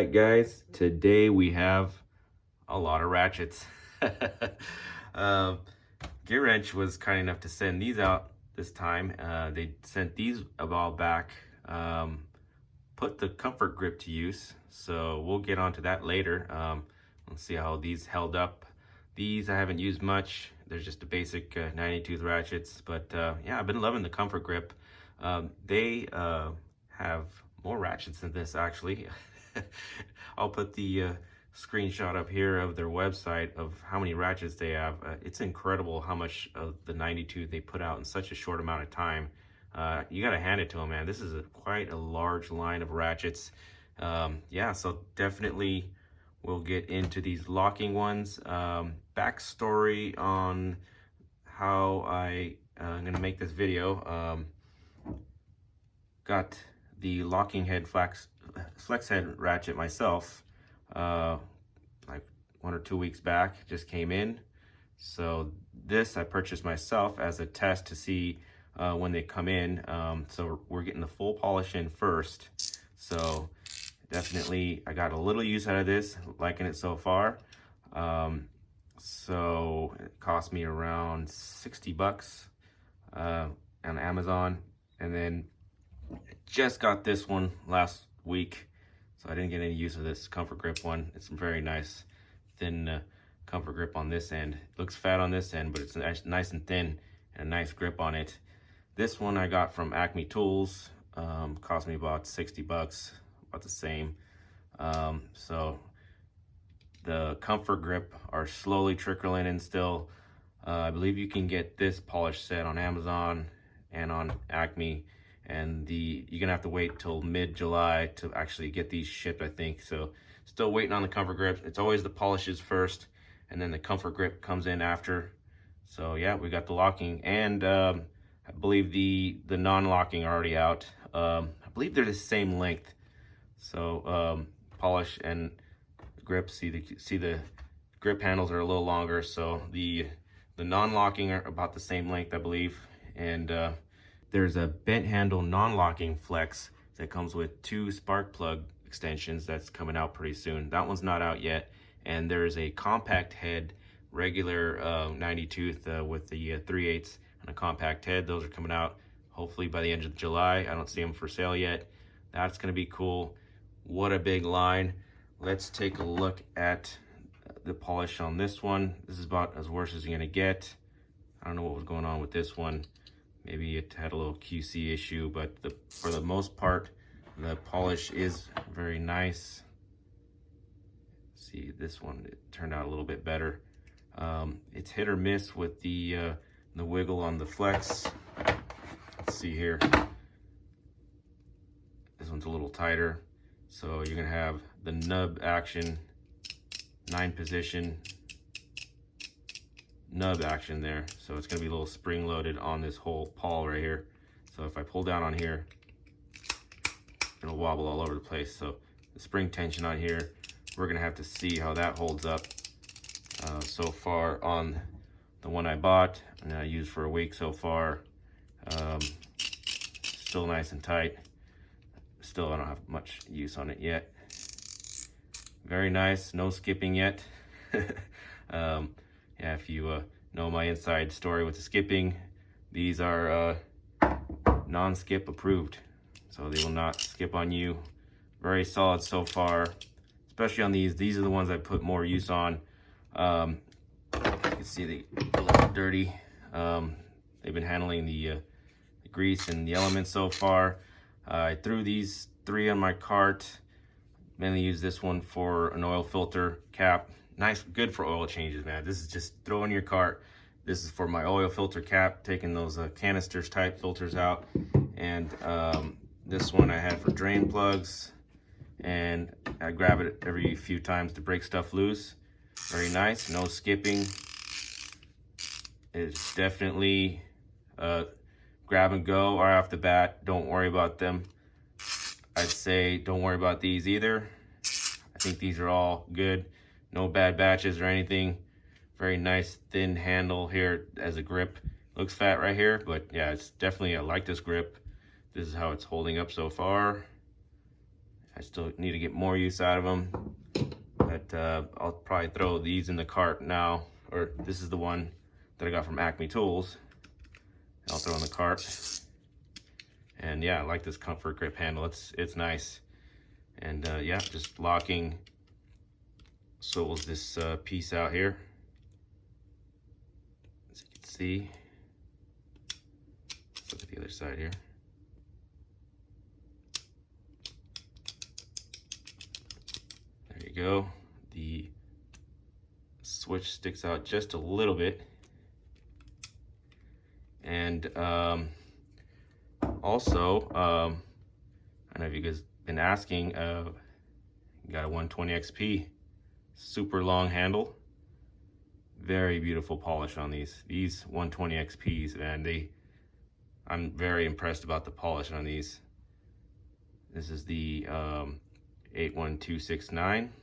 right, guys, today we have a lot of ratchets. um, Gearwrench was kind enough to send these out this time. They sent these a while back, put the comfort grip to use, so we'll get onto that later. Let's see how these held up. These I haven't used much. They're just a basic 90-tooth ratchets, but yeah, I've been loving the comfort grip. They have more ratchets than this, actually. I'll put the screenshot up here of their website of how many ratchets they have. It's incredible how much of the 92 they put out in such a short amount of time. You gotta hand it to them, man. This is quite a large line of ratchets. Yeah, so definitely we'll get into these locking ones. Backstory on how I'm gonna make this video. Got the locking head flex head ratchet myself like 1 or 2 weeks back. Just came in, so this I purchased myself as a test to see when they come in. So we're getting the full polish in first, so definitely I got a little use out of this, liking it so far. So it cost me around 60 bucks on Amazon, and then just got this one last week, so I didn't get any use of this comfort grip one. It's very nice thin comfort grip on this end. It looks fat on this end, but it's nice and thin and a nice grip on it. This one I got from Acme Tools. Cost me about 60 bucks, about the same. So the comfort grip are slowly trickling in still. I believe you can get this polish set on Amazon and on Acme, and you're gonna have to wait till mid-July to actually get these shipped, I think. So still waiting on the comfort grip. It's always the polishes first, and then the comfort grip comes in after. So yeah, we got the locking, and I believe the non-locking are already out. I believe they're the same length. So polish and grip, see the grip handles are a little longer, so the non-locking are about the same length, I believe. And there's a bent handle non-locking flex that comes with 2 spark plug extensions that's coming out pretty soon. That one's not out yet. And there's a compact head regular 90 tooth with the 3/8 and a compact head. Those are coming out hopefully by the end of July. I don't see them for sale yet. That's gonna be cool. What a big line. Let's take a look at the polish on this one. This is about as worse as you're gonna get. I don't know what was going on with this one. Maybe it had a little QC issue, but for the most part, the polish is very nice. See, this one, it turned out a little bit better. It's hit or miss with the wiggle on the flex. Let's see here. This one's a little tighter. So you're gonna have the nub action, 9-position nub action there. So it's gonna be a little spring loaded on this whole pawl right here. So if I pull down on here, it'll wobble all over the place. So the spring tension on here, we're gonna have to see how that holds up. So far on the one I bought and I used for a week so far, still nice and tight. Still, I don't have much use on it yet. Very nice, no skipping yet. Yeah, if you know my inside story with the skipping, these are non-skip approved, so they will not skip on you. Very solid so far, especially on these. These are the ones I put more use on. You can see they a little dirty. They've been handling the grease and the elements so far. I threw these 3 on my cart. Mainly use this one for an oil filter cap. Nice, good for oil changes, man. This is just throw in your cart. This is for my oil filter cap, taking those canisters type filters out. And this one I had for drain plugs, and I grab it every few times to break stuff loose. Very nice, no skipping. It's definitely grab and go right off the bat. Don't worry about them. I'd say don't worry about these either. I think these are all good. No bad batches or anything. Very nice thin handle here as a grip. Looks fat right here, but yeah, it's definitely, I like this grip. This is how it's holding up so far. I still need to get more use out of them, but I'll probably throw these in the cart now, or this is the one that I got from Acme Tools. I'll throw in the cart. And yeah, I like this comfort grip handle. It's nice. And yeah, just locking swivels this piece out here, as you can see. Let's look at the other side here. There you go. The switch sticks out just a little bit. And also, I know you guys been asking, got a 120 XP, super long handle, very beautiful polish on these 120 XPs, and I'm very impressed about the polish on these. This is the 81269,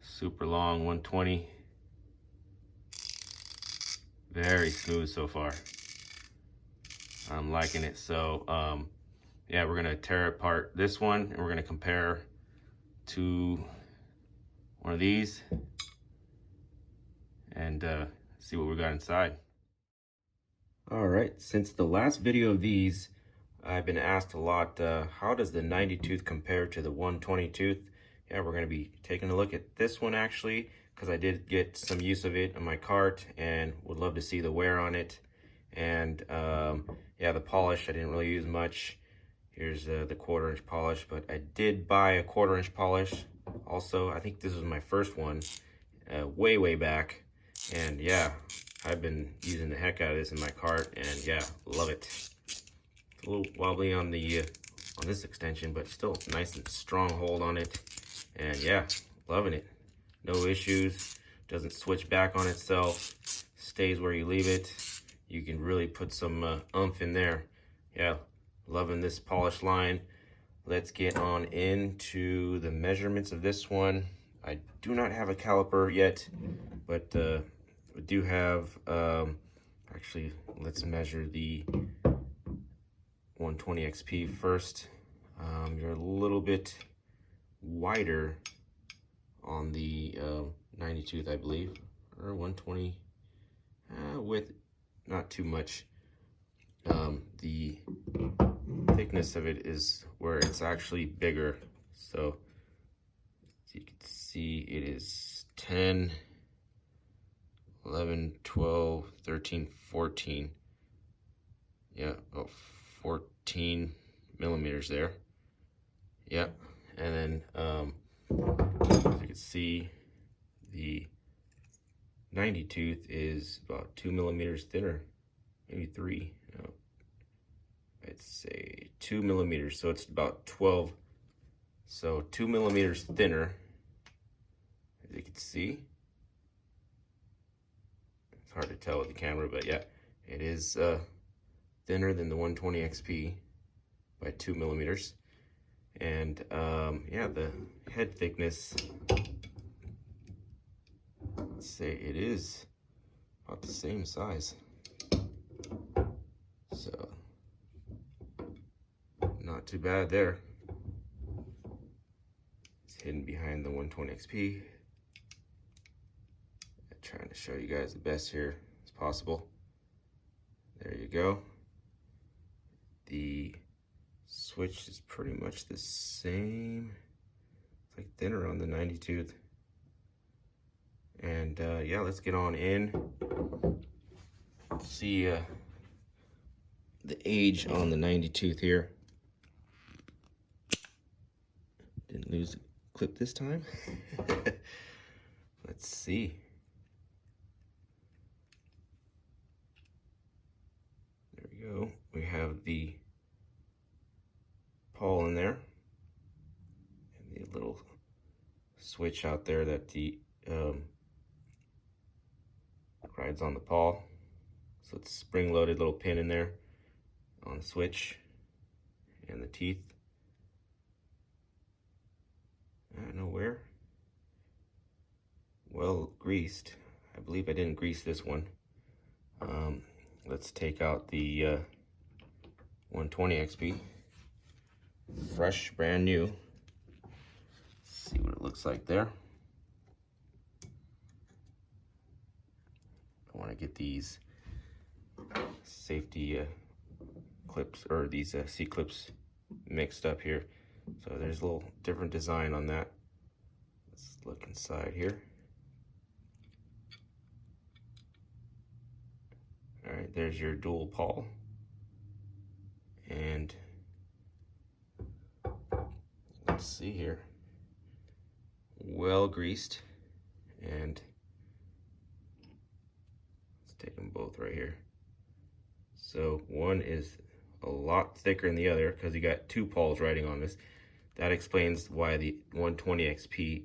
super long 120, very smooth so far. I'm liking it. So yeah, we're gonna tear apart this one and we're gonna compare to one of these and see what we got inside. All right, since the last video of these, I've been asked a lot, how does the 90 tooth compare to the 120 tooth? Yeah, we're gonna be taking a look at this one actually, because I did get some use of it in my cart and would love to see the wear on it. And yeah, the polish, I didn't really use much. Here's the 1/4 inch polish, but I did buy a 1/4 inch polish also. I think this was my first one way back. And yeah, I've been using the heck out of this in my cart, and yeah, love it. It's a little wobbly on the on this extension, but still nice and strong hold on it. And yeah, loving it. No issues, doesn't switch back on itself, stays where you leave it. You can really put some oomph in there. Yeah, loving this polish line. Let's get on into the measurements of this one. I do not have a caliper yet, but we do have, actually, let's measure the 120 XP first. You're a little bit wider on the 90 tooth, I believe, or 120 with not too much. The thickness of it is where it's actually bigger. So as you can see, it is 10, 11, 12, 13, 14. Yeah, about 14 millimeters there. Yep. And then as you can see, the 90 tooth is about 2 millimeters thinner, maybe 3. No, I'd say 2 millimeters, so it's about 12. So 2 millimeters thinner, as you can see. It's hard to tell with the camera, but yeah, it is thinner than the 120 XP by 2 millimeters. And yeah, the head thickness, let's say it is about the same size. So not too bad there. It's hidden behind the 120 XP. I'm trying to show you guys the best here as possible. There you go. The switch is pretty much the same. It's like thinner on the 90 tooth. And yeah, let's get on in. See the age on the 90 tooth here. Didn't lose the clip this time. Let's see. There we go. We have the pawl in there, and the little switch out there that the rides on the pawl. So it's spring-loaded little pin in there on the switch, and the teeth. I don't know where. Well greased. I believe I didn't grease this one. Let's take out the 120 XP. Fresh, brand new. See what it looks like there. I want to get these safety clips, or these C-clips mixed up here. So there's a little different design on that. Let's look inside here. All right, there's your dual pawl. And let's see here. Well greased. And let's take them both right here. So one is a lot thicker than the other because you got two pawls riding on this. That explains why the 120 XP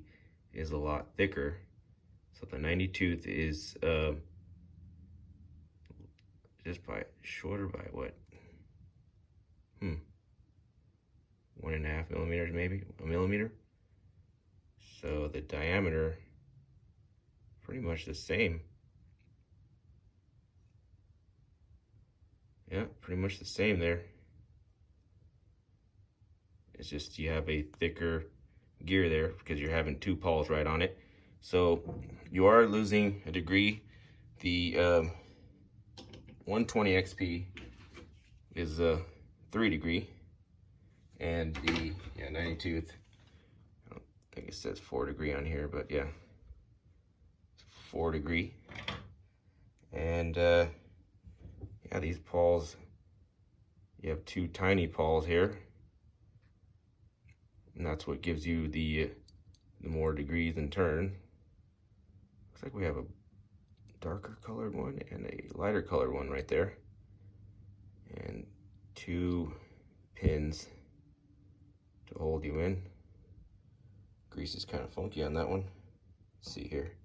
is a lot thicker. So the 90 tooth is just by shorter by what? 1.5 millimeters, maybe a millimeter. So the diameter pretty much the same. Yeah, pretty much the same there. It's just you have a thicker gear there because you're having two pawls right on it. So you are losing a degree. The 120 XP is 3 degree, and the 90 tooth, I don't think it says 4 degree on here, but yeah, it's 4 degree. And yeah, these pawls, you have two tiny pawls here, and that's what gives you the more degrees in turn. Looks like we have a darker colored one and a lighter colored one right there, and two pins to hold you in. Grease is kind of funky on that one. Let's see here.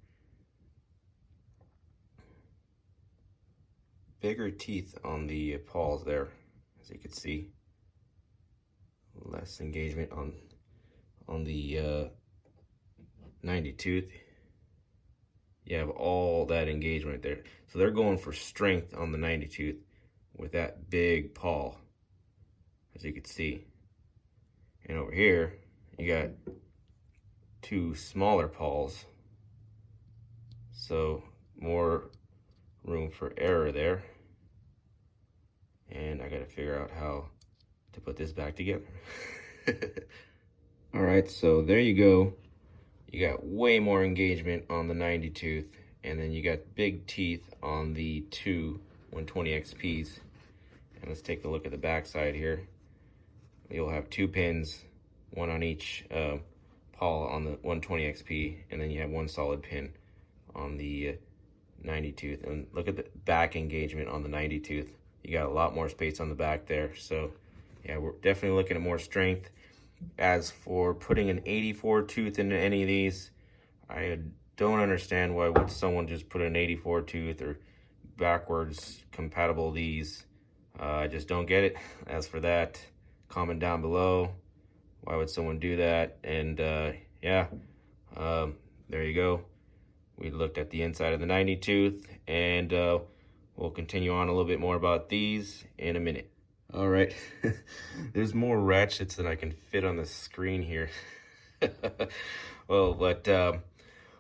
Bigger teeth on the pawls there, as you can see. Less engagement on the 90 tooth. You have all that engagement there. So they're going for strength on the 90 tooth with that big paw, as you can see. And over here, you got two smaller paws. So more room for error there. And I gotta figure out how to put this back together. All right, so there you go. You got way more engagement on the 90 tooth, and then you got big teeth on the two 120 XPs. And let's take a look at the back side here. You'll have two pins, one on each paw on the 120 XP, and then you have one solid pin on the 90 tooth. And look at the back engagement on the 90 tooth. You got a lot more space on the back there. So yeah, we're definitely looking at more strength. As for putting an 84 tooth into any of these, I don't understand why would someone just put an 84 tooth or backwards compatible these. I just don't get it. As for that, comment down below. Why would someone do that? And yeah, there you go. We looked at the inside of the 90 tooth, and we'll continue on a little bit more about these in a minute. All right, there's more ratchets than I can fit on the screen here. Well, but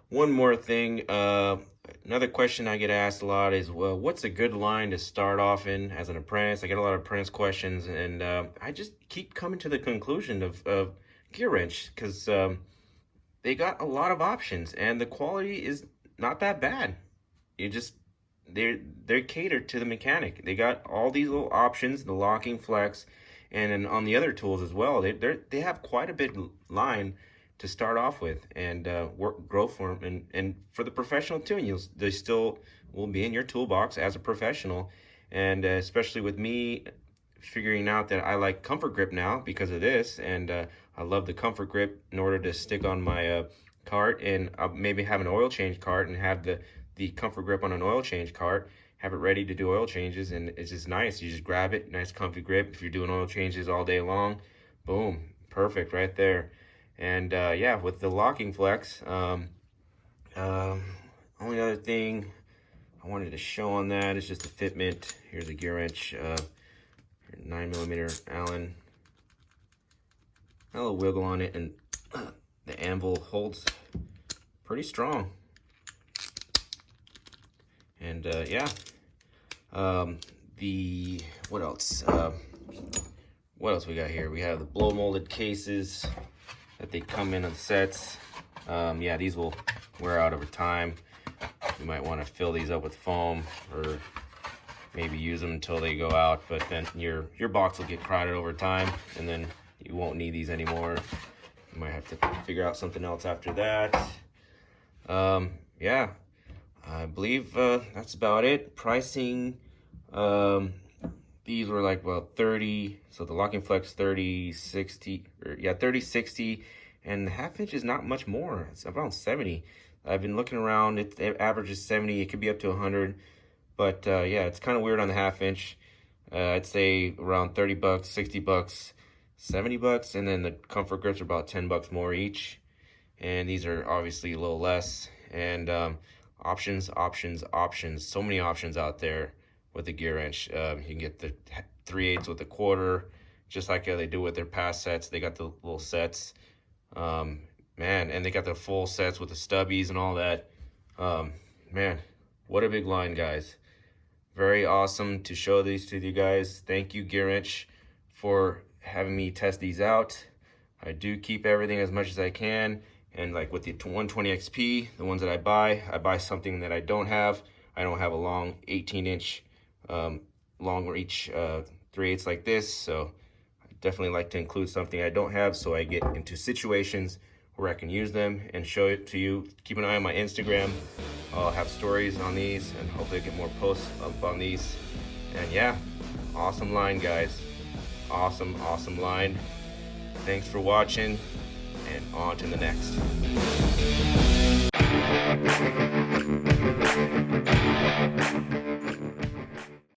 one more thing. Another question I get asked a lot is, well, what's a good line to start off in as an apprentice? I get a lot of apprentice questions, and I just keep coming to the conclusion of Gearwrench, because they got a lot of options, and the quality is not that bad. They're catered to the mechanic. They got all these little options, the locking flex, and then on the other tools as well. They have quite a bit line to start off with, and grow for them, and for the professional too. They still will be in your toolbox as a professional, and especially with me figuring out that I like comfort grip now because of this, and I love the comfort grip in order to stick on my cart, and I'll maybe have an oil change cart and have the comfort grip on an oil change cart, have it ready to do oil changes, and it's just nice. You just grab it, nice comfy grip. If you're doing oil changes all day long, boom, perfect right there. And yeah, with the locking flex, only other thing I wanted to show on that is just the fitment. Here's a Gearwrench 9mm Allen. A little wiggle on it, and the anvil holds pretty strong. And yeah, what else? What else we got here? We have the blow molded cases that they come in on sets. Yeah, these will wear out over time. You might want to fill these up with foam, or maybe use them until they go out, but then your box will get crowded over time, and then you won't need these anymore. You might have to figure out something else after that. Yeah, I believe that's about it. Pricing, these were like, well, 30, so the lockingflex 30, 60, or yeah, 30, 60, and the half inch is not much more. It's around 70. I've been looking around, it averages 70, it could be up to 100, but yeah, it's kind of weird on the half inch. I'd say around 30 bucks, 60 bucks, 70 bucks, and then the comfort grips are about 10 bucks more each. And these are obviously a little less. And options. So many options out there with the Gearwrench. You can get the 3/8 with a quarter, just like they do with their past sets. They got the little sets. Man, and they got the full sets with the stubbies and all that. Man, what a big line, guys. Very awesome to show these to you guys. Thank you, Gearwrench, for having me test these out. I do keep everything as much as I can. And like with the 120 XP, the ones that I buy something that I don't have. I don't have a long 18-inch long reach 3/8 like this. So I definitely like to include something I don't have, so I get into situations where I can use them and show it to you. Keep an eye on my Instagram. I'll have stories on these, and hopefully get more posts up on these. And yeah, awesome line, guys. Awesome line. Thanks for watching, and on to the next.